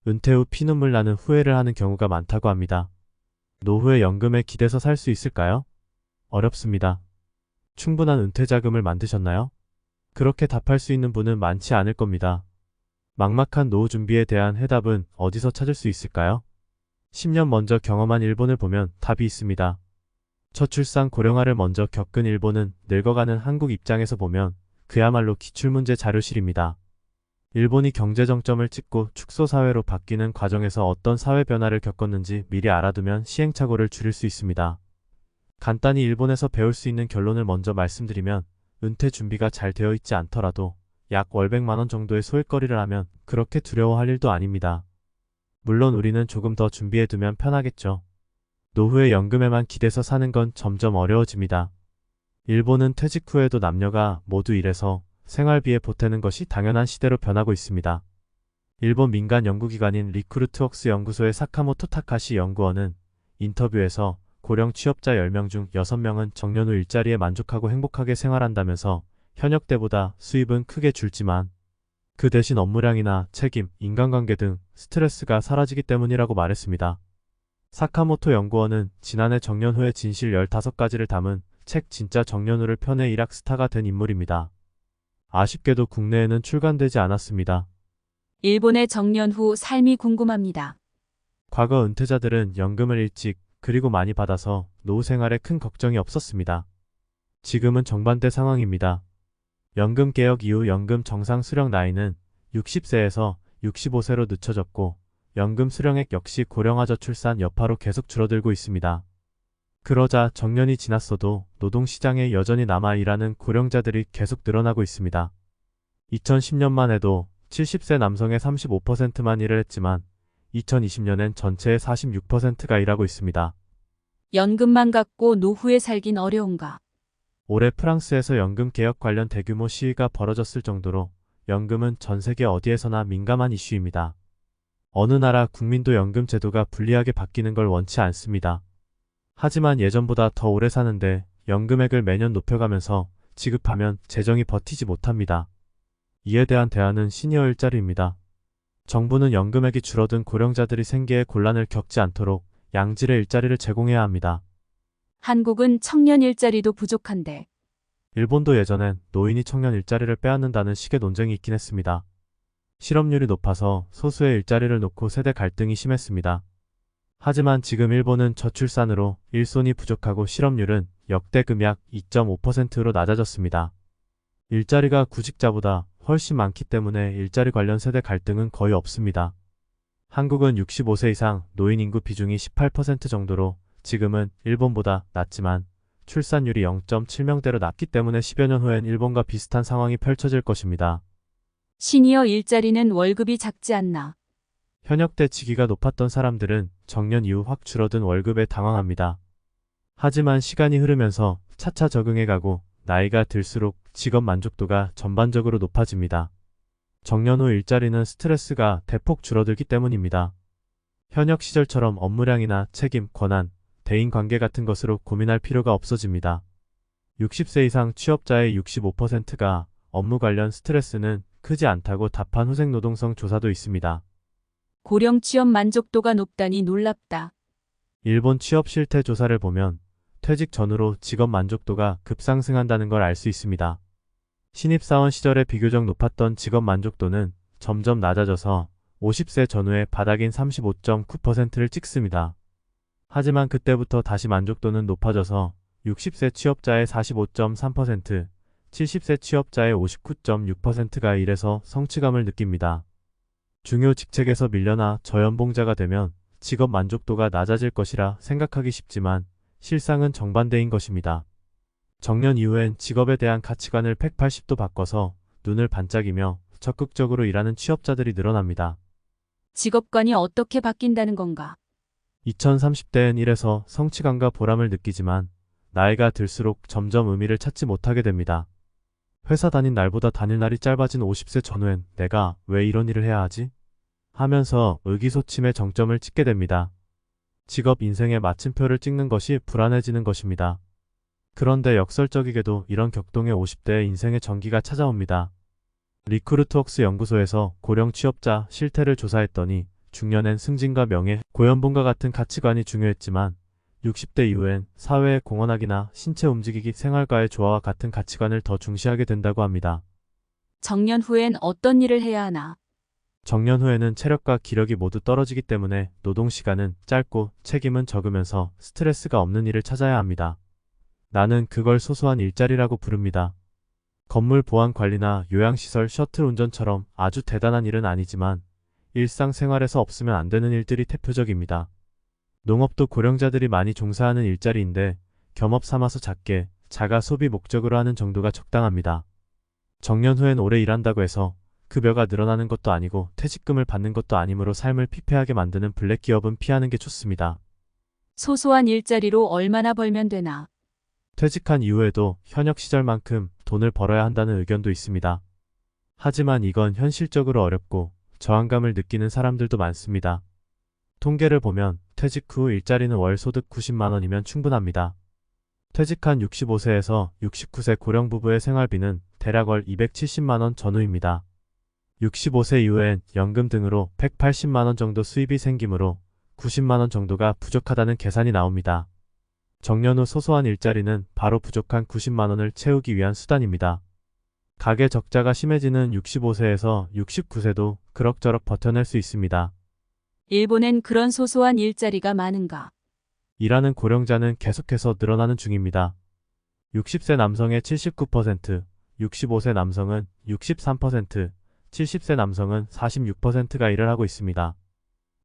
은퇴 후 피눈물 나는 후회를 하는 경우가 많다고 합니다. 노후에 연금에 기대서 살 수 있을까요? 어렵습니다. 충분한 은퇴 자금을 만드셨나요? 그렇게 답할 수 있는 분은 많지 않을 겁니다. 막막한 노후 준비에 대한 해답은 어디서 찾을 수 있을까요? 10년 먼저 경험한 일본을 보면 답이 있습니다. 저출산 고령화를 먼저 겪은 일본은 늙어가는 한국 입장에서 보면 그야말로 기출문제 자료실입니다. 일본이 경제정점을 찍고 축소사회로 바뀌는 과정에서 어떤 사회 변화를 겪었는지 미리 알아두면 시행착오를 줄일 수 있습니다. 간단히 일본에서 배울 수 있는 결론을 먼저 말씀드리면 은퇴 준비가 잘 되어 있지 않더라도 약 월 100만원 정도의 소일거리를 하면 그렇게 두려워할 일도 아닙니다. 물론 우리는 조금 더 준비해두면 편하겠죠. 노후의 연금에만 기대서 사는 건 점점 어려워집니다. 일본은 퇴직 후에도 남녀가 모두 일해서 생활비에 보태는 것이 당연한 시대로 변하고 있습니다. 일본 민간 연구기관인 리크루트웍스 연구소의 사카모토 타카시 연구원은 인터뷰에서 고령 취업자 10명 중 6명은 정년 후 일자리에 만족하고 행복하게 생활한다면서 현역 때보다 수입은 크게 줄지만 그 대신 업무량이나 책임, 인간관계 등 스트레스가 사라지기 때문이라고 말했습니다. 사카모토 연구원은 지난해 정년 후의 진실 15가지를 담은 책 진짜 정년 후를 펴내 일학 스타가 된 인물입니다. 아쉽게도 국내에는 출간되지 않았습니다. 일본의 정년 후 삶이 궁금합니다. 과거 은퇴자들은 연금을 일찍 그리고 많이 받아서 노후 생활에 큰 걱정이 없었습니다. 지금은 정반대 상황입니다. 연금 개혁 이후 연금 정상 수령 나이는 60세에서 65세로 늦춰졌고 연금 수령액 역시 고령화 저출산 여파로 계속 줄어들고 있습니다. 그러자 정년이 지났어도 노동시장에 여전히 남아 일하는 고령자들이 계속 늘어나고 있습니다. 2010년만 해도 70세 남성의 35%만 일을 했지만 2020년엔 전체의 46%가 일하고 있습니다. 연금만 갖고 노후에 살긴 어려운가? 올해 프랑스에서 연금 개혁 관련 대규모 시위가 벌어졌을 정도로 연금은 전 세계 어디에서나 민감한 이슈입니다. 어느 나라 국민도 연금 제도가 불리하게 바뀌는 걸 원치 않습니다. 하지만 예전보다 더 오래 사는데 연금액을 매년 높여가면서 지급하면 재정이 버티지 못합니다. 이에 대한 대안은 시니어 일자리입니다. 정부는 연금액이 줄어든 고령자들이 생계에 곤란을 겪지 않도록 양질의 일자리를 제공해야 합니다. 한국은 청년 일자리도 부족한데 일본도 예전엔 노인이 청년 일자리를 빼앗는다는 식의 논쟁이 있긴 했습니다. 실업률이 높아서 소수의 일자리를 놓고 세대 갈등이 심했습니다. 하지만 지금 일본은 저출산으로 일손이 부족하고 실업률은 역대급 약 2.5%로 낮아졌습니다. 일자리가 구직자보다 훨씬 많기 때문에 일자리 관련 세대 갈등은 거의 없습니다. 한국은 65세 이상 노인 인구 비중이 18% 정도로 지금은 일본보다 낮지만 출산율이 0.7명대로 낮기 때문에 10여 년 후엔 일본과 비슷한 상황이 펼쳐질 것입니다. 시니어 일자리는 월급이 작지 않나? 현역 때 직위가 높았던 사람들은 정년 이후 확 줄어든 월급에 당황합니다. 하지만 시간이 흐르면서 차차 적응해가고 나이가 들수록 직업 만족도가 전반적으로 높아집니다. 정년 후 일자리는 스트레스가 대폭 줄어들기 때문입니다. 현역 시절처럼 업무량이나 책임, 권한, 대인관계 같은 것으로 고민할 필요가 없어집니다. 60세 이상 취업자의 65%가 업무 관련 스트레스는 크지 않다고 답한 후생노동성 조사도 있습니다. 고령 취업 만족도가 높다니 놀랍다. 일본 취업 실태 조사를 보면 퇴직 전후로 직업 만족도가 급상승한다는 걸 알 수 있습니다. 신입사원 시절에 비교적 높았던 직업 만족도는 점점 낮아져서 50세 전후의 바닥인 35.9%를 찍습니다. 하지만 그때부터 다시 만족도는 높아져서 60세 취업자의 45.3%, 70세 취업자의 59.6%가 일해서 성취감을 느낍니다. 중요 직책에서 밀려나 저연봉자가 되면 직업 만족도가 낮아질 것이라 생각하기 쉽지만 실상은 정반대인 것입니다. 정년 이후엔 직업에 대한 가치관을 180도 바꿔서 눈을 반짝이며 적극적으로 일하는 취업자들이 늘어납니다. 직업관이 어떻게 바뀐다는 건가? 2030대엔 일해서 성취감과 보람을 느끼지만 나이가 들수록 점점 의미를 찾지 못하게 됩니다. 회사 다닌 날보다 다닐 날이 짧아진 50세 전후엔 내가 왜 이런 일을 해야 하지? 하면서 의기소침의 정점을 찍게 됩니다. 직업 인생의 마침표를 찍는 것이 불안해지는 것입니다. 그런데 역설적이게도 이런 격동의 50대의 인생의 전기가 찾아옵니다. 리크루트웍스 연구소에서 고령 취업자 실태를 조사했더니 중년엔 승진과 명예, 고연봉과 같은 가치관이 중요했지만 60대 이후엔 사회에 공헌하기나 신체 움직이기, 생활과의 조화와 같은 가치관을 더 중시하게 된다고 합니다. 정년 후엔 어떤 일을 해야 하나? 정년 후에는 체력과 기력이 모두 떨어지기 때문에 노동 시간은 짧고 책임은 적으면서 스트레스가 없는 일을 찾아야 합니다. 나는 그걸 소소한 일자리라고 부릅니다. 건물 보안 관리나 요양시설 셔틀 운전처럼 아주 대단한 일은 아니지만 일상생활에서 없으면 안 되는 일들이 대표적입니다. 농업도 고령자들이 많이 종사하는 일자리인데 겸업 삼아서 작게 자가 소비 목적으로 하는 정도가 적당합니다. 정년 후엔 오래 일한다고 해서 급여가 늘어나는 것도 아니고 퇴직금을 받는 것도 아니므로 삶을 피폐하게 만드는 블랙 기업은 피하는 게 좋습니다. 소소한 일자리로 얼마나 벌면 되나? 퇴직한 이후에도 현역 시절만큼 돈을 벌어야 한다는 의견도 있습니다. 하지만 이건 현실적으로 어렵고 저항감을 느끼는 사람들도 많습니다. 통계를 보면 퇴직 후 일자리는 월 소득 90만 원이면 충분합니다. 퇴직한 65세에서 69세 고령 부부의 생활비는 대략 월 270만 원 전후입니다. 65세 이후엔 연금 등으로 180만 원 정도 수입이 생기므로 90만 원 정도가 부족하다는 계산이 나옵니다. 정년 후 소소한 일자리는 바로 부족한 90만 원을 채우기 위한 수단입니다. 가계 적자가 심해지는 65세에서 69세도 그럭저럭 버텨낼 수 있습니다. 일본엔 그런 소소한 일자리가 많은가? 일하는 고령자는 계속해서 늘어나는 중입니다. 60세 남성의 79%, 65세 남성은 63%, 70세 남성은 46%가 일을 하고 있습니다.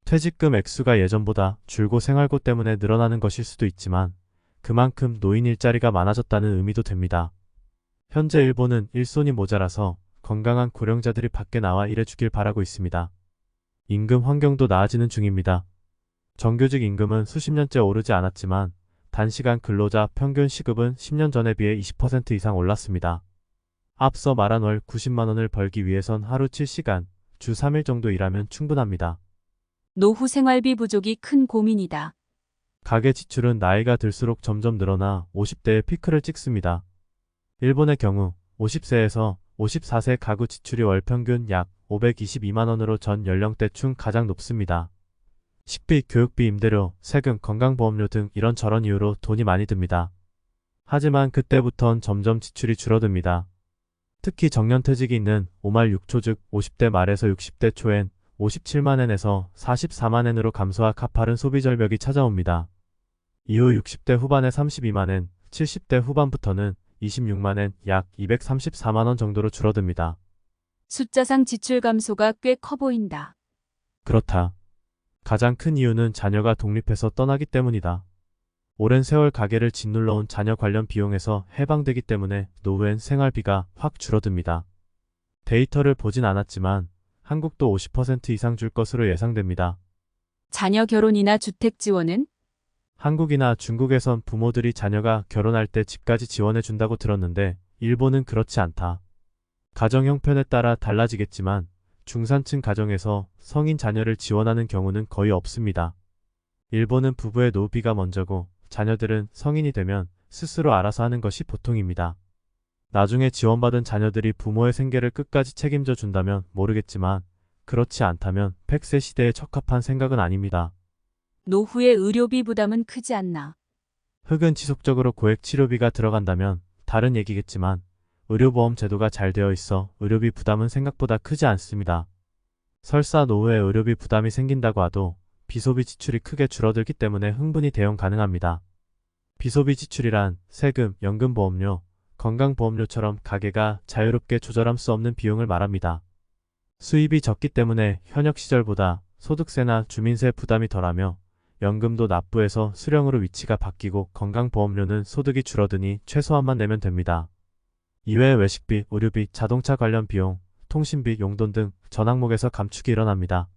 퇴직금 액수가 예전보다 줄고 생활고 때문에 늘어나는 것일 수도 있지만 그만큼 노인 일자리가 많아졌다는 의미도 됩니다. 현재 일본은 일손이 모자라서 건강한 고령자들이 밖에 나와 일해주길 바라고 있습니다. 임금 환경도 나아지는 중입니다. 정규직 임금은 수십 년째 오르지 않았지만 단시간 근로자 평균 시급은 10년 전에 비해 20% 이상 올랐습니다. 앞서 말한 월 90만 원을 벌기 위해선 하루 7시간, 주 3일 정도 일하면 충분합니다. 노후 생활비 부족이 큰 고민이다. 가계 지출은 나이가 들수록 점점 늘어나 50대에 피크를 찍습니다. 일본의 경우 50세에서 54세 가구 지출이 월 평균 약 522만 원으로 전 연령대 중 가장 높습니다. 식비, 교육비, 임대료, 세금, 건강보험료 등 이런저런 이유로 돈이 많이 듭니다. 하지만 그때부턴 점점 지출이 줄어듭니다. 특히 정년퇴직이 있는 5말 6초 즉 50대 말에서 60대 초엔 57만엔에서 44만엔으로 감소하 가파른 소비 절벽이 찾아옵니다. 이후 60대 후반에 32만엔, 70대 후반부터는 26만엔 약 234만원 정도로 줄어듭니다. 숫자상 지출 감소가 꽤 커 보인다. 그렇다. 가장 큰 이유는 자녀가 독립해서 떠나기 때문이다. 오랜 세월 가계를 짓눌러온 자녀 관련 비용에서 해방되기 때문에 노후엔 생활비가 확 줄어듭니다. 데이터를 보진 않았지만 한국도 50% 이상 줄 것으로 예상됩니다. 자녀 결혼이나 주택 지원은? 한국이나 중국에선 부모들이 자녀가 결혼할 때 집까지 지원해 준다고 들었는데 일본은 그렇지 않다. 가정 형편에 따라 달라지겠지만 중산층 가정에서 성인 자녀를 지원하는 경우는 거의 없습니다. 일본은 부부의 노후비가 먼저고 자녀들은 성인이 되면 스스로 알아서 하는 것이 보통입니다. 나중에 지원받은 자녀들이 부모의 생계를 끝까지 책임져 준다면 모르겠지만 그렇지 않다면 100세 시대에 적합한 생각은 아닙니다. 노후의 의료비 부담은 크지 않나? 흑은 지속적으로 고액 치료비가 들어간다면 다른 얘기겠지만 의료보험 제도가 잘 되어 있어 의료비 부담은 생각보다 크지 않습니다. 설사 노후에 의료비 부담이 생긴다고 하도 비소비 지출이 크게 줄어들기 때문에 흥분이 대응 가능합니다. 비소비 지출이란 세금, 연금보험료, 건강보험료처럼 가계가 자유롭게 조절할 수 없는 비용을 말합니다. 수입이 적기 때문에 현역 시절보다 소득세나 주민세 부담이 덜하며 연금도 납부해서 수령으로 위치가 바뀌고 건강보험료는 소득이 줄어드니 최소한만 내면 됩니다. 이외에 외식비, 의료비, 자동차 관련 비용, 통신비, 용돈 등 전 항목에서 감축이 일어납니다.